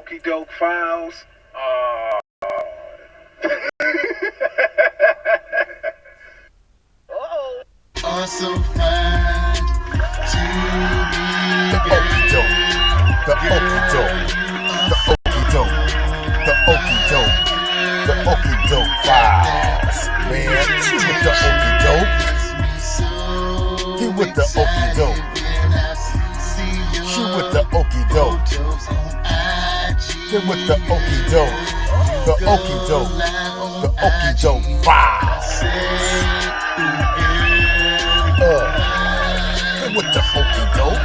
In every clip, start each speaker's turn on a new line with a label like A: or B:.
A: OKIE Doke Files. Oh.
B: Also fine to
C: The OKIE Doke. The OKIE Doke. The OKIE Doke. The OKIE Doke. The OKIE Doke Files. Man, she with the OKIE Doke. He with the OKIE Doke. She with the OKIE Doke. They with the OKIE Doke. The OKIE Doke. The OKIE Doke Files. They with the OKIE Doke.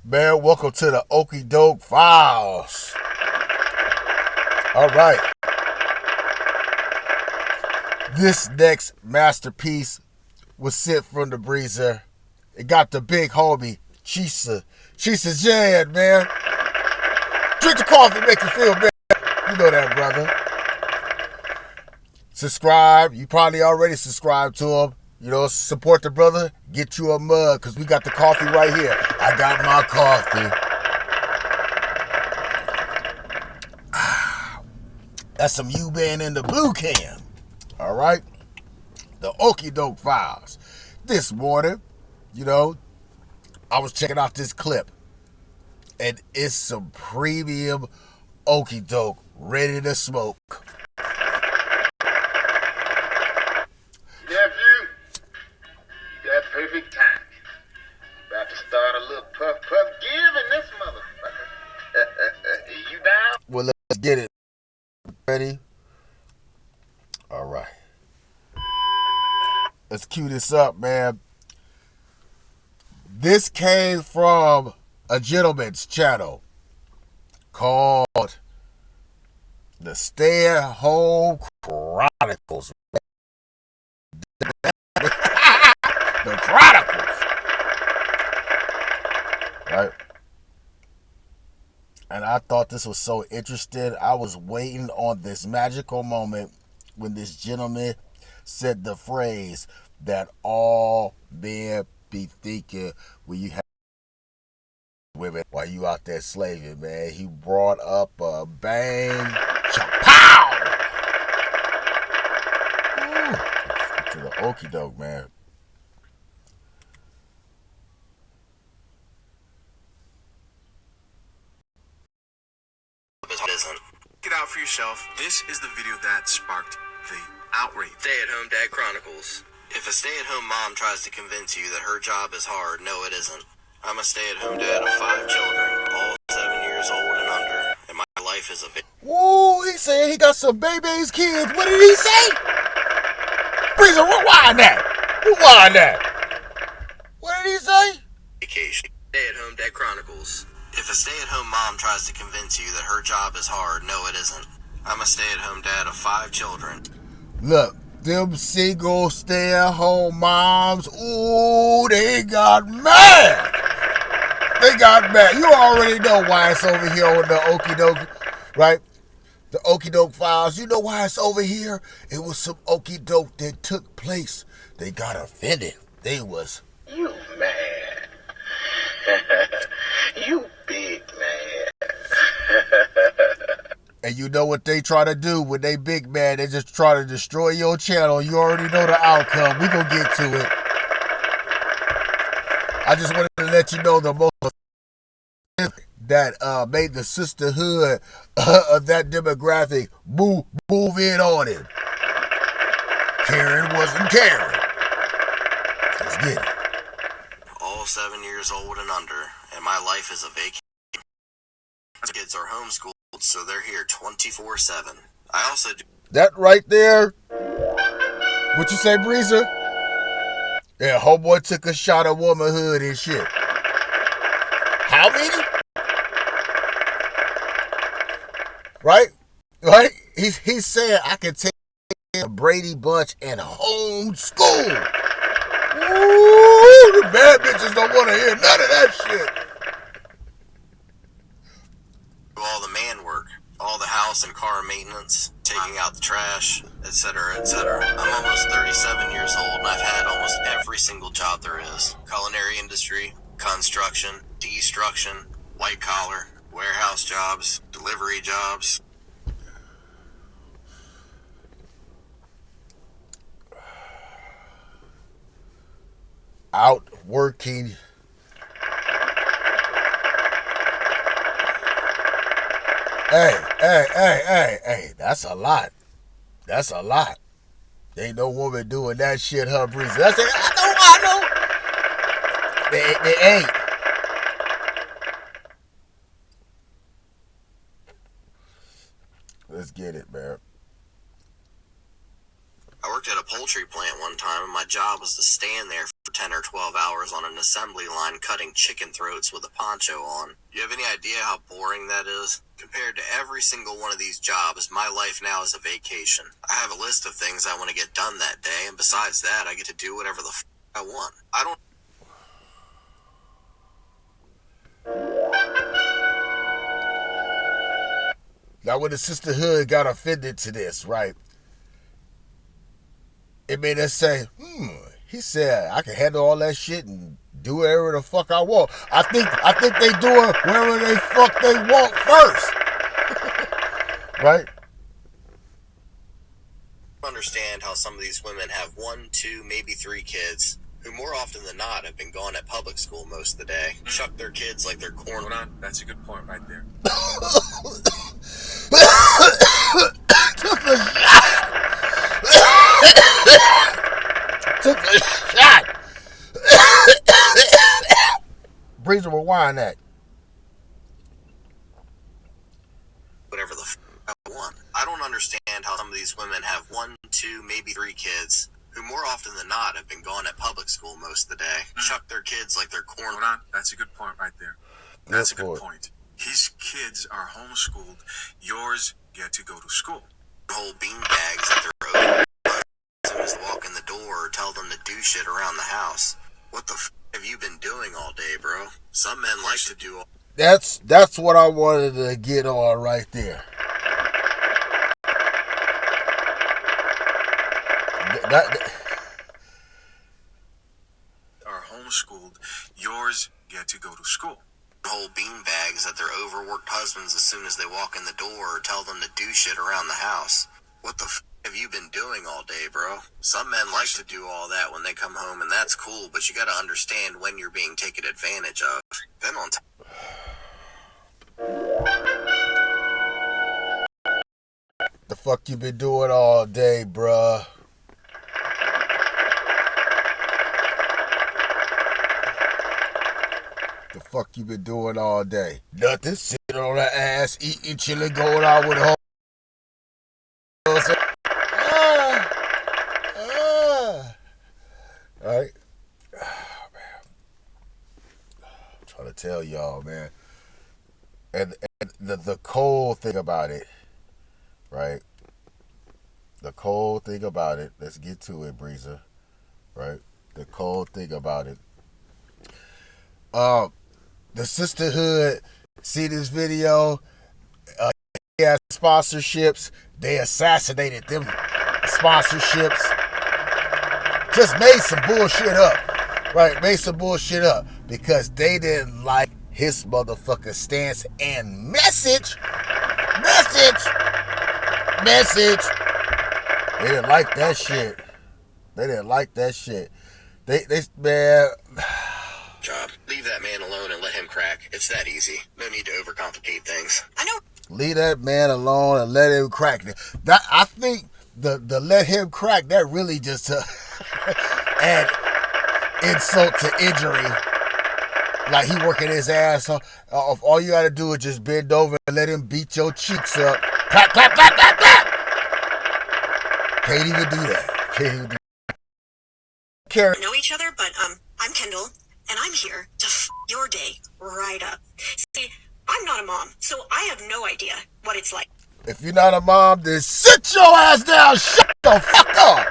C: Man, welcome to the OKIE Doke Files. All right. This next masterpiece was sent from the breezer. It got the big homie, Chisa Jan, man. Drink the coffee, make you feel better. You know that, brother. Subscribe. You probably already subscribed to him. You know, support the brother. Get you a mug, because we got the coffee right here. I got my coffee. That's some U-Band in the blue can. All right? The OKIE Doke Files. This morning, you know, I was checking out this clip. And it's some premium OKIE Doke ready to smoke.
A: Perfect time. About to start a little puff give in this motherfucker. You down?
C: Well, let's get it. Ready? All right. Let's cue this up, man. This came from a gentleman's channel called The Stay-at-Home Chronicles. The Chronicles. Right? And I thought this was so interesting. I was waiting on this magical moment when this gentleman said the phrase that all men be thinking when you have women while you out there slaving, man. He brought up a bang, chapow! To the OKIE Doke, man.
D: Get out for yourself. This is the video that sparked the outrage.
E: Stay-at-home dad chronicles. If a stay-at-home mom tries to convince you that her job is hard, no, it isn't. I'm a stay-at-home dad of 5 children, all 7 years old and under, and my life is a bit.
C: Woo, he said he got some baby's kids. What did he say? Breezer, rewind that. Rewind that. What did he say?
E: Vacation. Stay-at-home dad chronicles. If a stay-at-home mom tries to convince you that her job is hard, no, it isn't. I'm a stay-at-home dad of 5 children.
C: Look, them single stay-at-home moms, ooh, they got mad. They got mad. You already know why it's over here on the OKIE Doke, right? The OKIE Doke Files. You know why it's over here? It was some OKIE Doke that took place. They got offended. They was...
A: You mad. You big man.
C: And you know what they try to do when they big man? They just try to destroy your channel. You already know the outcome. We gonna get to it. I just wanted to let you know the most that made the sisterhood of that demographic move in on it. Karen wasn't Karen. Let's get it.
E: All 7 years old and under, and my life is a vacation. Kids are homeschooled, so they're here 24/7. I also do.
C: That right there. What you say, Breezer? Yeah, homeboy took a shot of womanhood and shit. How many? Right? Right? He's saying I can take a Brady Bunch and homeschool. Ooh, the bad bitches don't want to hear none of that shit.
E: All the man work, all the house and car maintenance. maintenance, taking out the trash, etc., etc. I'm almost 37 years old and I've had almost every single job there is. Culinary industry, construction, destruction, white collar, warehouse jobs, delivery jobs.
C: Out working. Hey, that's a lot. That's a lot. Ain't no woman doing that shit, huh, Breezy? That's it. I know. They ain't. Let's get it, man.
E: I worked at a poultry plant one time, and my job was to stand there for 10 or 12 hours on an assembly line cutting chicken throats with a poncho on. You have any idea how boring that is? Compared to every single one of these jobs, my life now is a vacation. I have a list of things I want to get done that day, and besides that, I get to do whatever the I want. I don't...
C: Now, when the sisterhood got offended to this, right? It made us say, he said I can handle all that shit and do whatever the fuck I want. I think they doing whatever they fuck they want first. Right?
E: Understand how some of these women have 1, 2, maybe 3 kids who more often than not have been gone at public school most of the day. Chuck their kids like they're corn.
D: Hold on, that's a good point right there.
C: Took a shot. Breezer, rewind that.
E: Whatever the I want. I don't understand how some of these women have 1, 2, maybe 3 kids who more often than not have been gone at public school most of the day. Chuck their kids like they're corn.
D: Hold on, that's a good point right there. That's a good point. His kids are homeschooled. Yours get to go to school.
E: Whole bean bags that they're open as soon as they walk in the door or tell them to do shit around the house. What the have you been doing all day, bro? Some men like to do all...
C: That's what I wanted to get on right there.
D: Are homeschooled. Yours get to go to school.
E: Whole bean bags that their overworked husbands as soon as they walk in the door or tell them to do shit around the house. What the have you been doing all day, bro? Some men like to do all that when they come home, and that's cool, but you gotta understand when you're being taken advantage of. Then on top...
C: The fuck you been doing all day, bruh? The fuck you been doing all day? Nothing. Sitting on her ass, eating, chilling, going out with a whole... Alright. Oh, man. I'm trying to tell y'all, man. And the cold thing about it, right? The cold thing about it, let's get to it, Breezer. Right? The cold thing about it. The sisterhood see this video, has sponsorships. They assassinated them sponsorships. Just made some bullshit up. Right? Made some bullshit up because they didn't like his motherfucking stance and message. They didn't like that shit. They man.
E: Job. Leave that man alone and let him crack. It's that easy. No need to overcomplicate things. I know.
C: Leave that man alone and let him crack. That I think the let him crack, that really just add insult to injury. Like he working his ass off. All you gotta do is just bend over and let him beat your cheeks up. Clap, clap, clap, clap, clap. Can't even do that.
F: We know each other, but I'm Kendall, and I'm here to f your day right up. See, I'm not a mom, so I have no idea what it's like.
C: If you're not a mom, then sit your ass down. Shut the fuck up.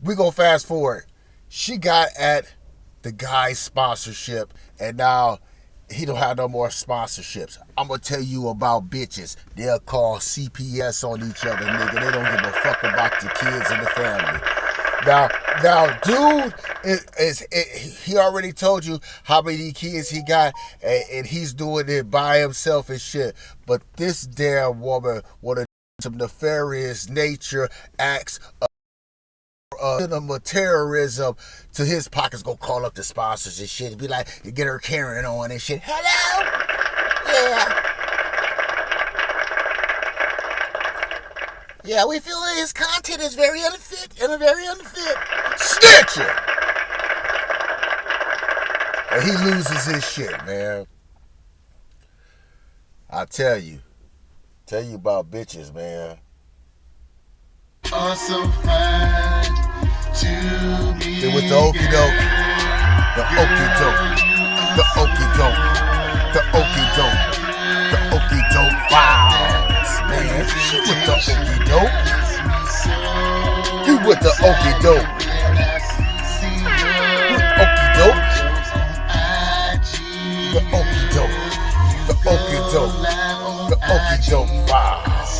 C: We go fast forward. She got at the guy's sponsorship, and now he don't have no more sponsorships. I'm gonna tell you about bitches. They'll call CPS on each other, nigga. They don't give a fuck about the kids and the family. Now, dude, he already told you how many kids he got, and he's doing it by himself and shit. But this damn woman wanted some nefarious nature acts of cinema terrorism to his pockets. Go call up the sponsors and shit and be like, get her Karen on and shit. Hello? Yeah, we feel that his content is very unfit. Snitching! And he loses his shit, man. I tell you about bitches, man.
B: Also fine to me.
C: It was the Okie Doke. The Okie Doke. The Okie Doke. The Okie Doke. The Okie Doke Files. Man, she with the Okie Doke. He with the Okie Doke. Okie Doke. The Okie Doke. The Okie Doke. The Okie Doke Files.